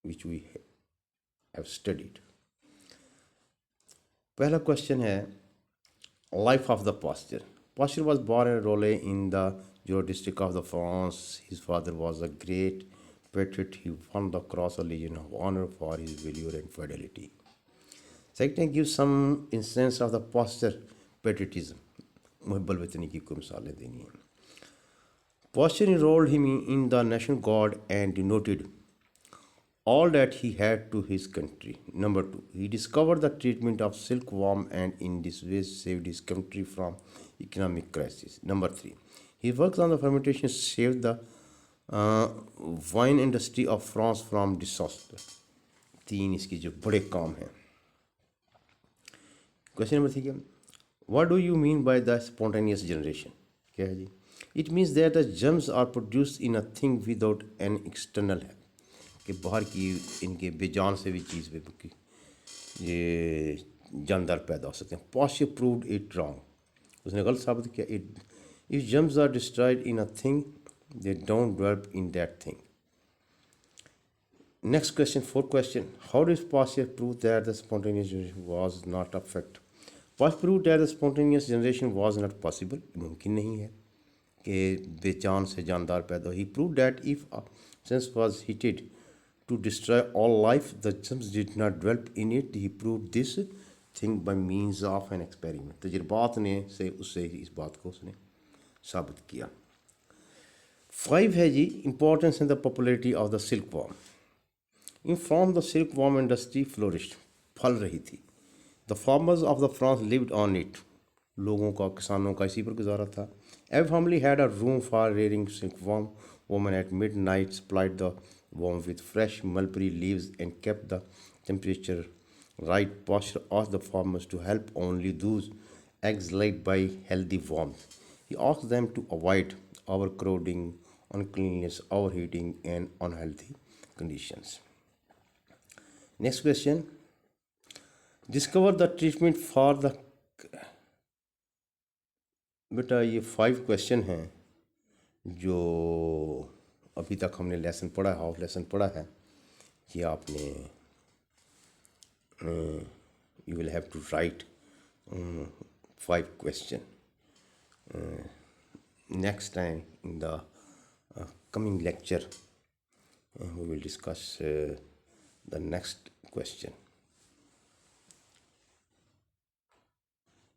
which we have studied. پہلا کوشچن ہے life of the Pasteur. Pasteur was born in Rolle in the Jura district of the France. His father was a great patriot. He won the Cross of Legion of Honor for his valor and fidelity. Second, give some instance of the Pasteur patriotism. محب الوطنی کی کوئی مثالیں دینی ہیں. Pasteur enrolled him in the National Guard and denoted all that he had to his country. Number 2, he discovered the treatment of silkworm and in this way saved his country from economic crisis. Number 3, his works on the fermentation saved the wine industry of France from disaster. 3 اس کی جو بڑے کام ہیں. Question number 3 کیا؟ What do you mean by the spontaneous generation? کیا ہے جی؟ It means that the germs are produced in a thing without an external help. کہ باہر کی ان کے بے جان سے بھی چیز پہ یہ جاندار پیدا ہو سکتے ہیں. Pasteur proved it wrong. اس نے غلط ثابت کیا. If germs are destroyed in a thing, they don't develop in that thing. Next question, 4th question. How does Pasteur prove that the spontaneous generation was not a fact? Pasteur proved that the spontaneous generation was not possible. ممکن نہیں ہے کہ بے جان سے جاندار پیدا ہو. He proved that if a substance was heated to destroy all life, the germs did not develop in it. He proved this thing by means of an experiment. تجربات نے سے اس سے اس بات کو اس نے ثابت کیا. 5 ہے جی importance and the popularity of the silkworm. In France, the silkworm industry flourished. پھل رہی تھی. The farmers of the France lived on it. لوگوں کا، کسانوں کا اسی پر گزارا تھا. Every family had a room for rearing silkworm. Women at midnight supplied the worm with fresh mulberry leaves and kept the temperature right. Pasteur asked the farmers to help only those eggs laid by healthy worms. He asked them to avoid overcrowding, uncleanliness, overheating, and unhealthy conditions. Next question. Discover the treatment for the. بیٹا یہ 5 question ہیں جو ابھی تک ہم نے lesson پڑھا ہے، half lesson پڑھا ہے. یہ آپ نے you will have to write 5 question. Next time in the coming lecture we will discuss the next question.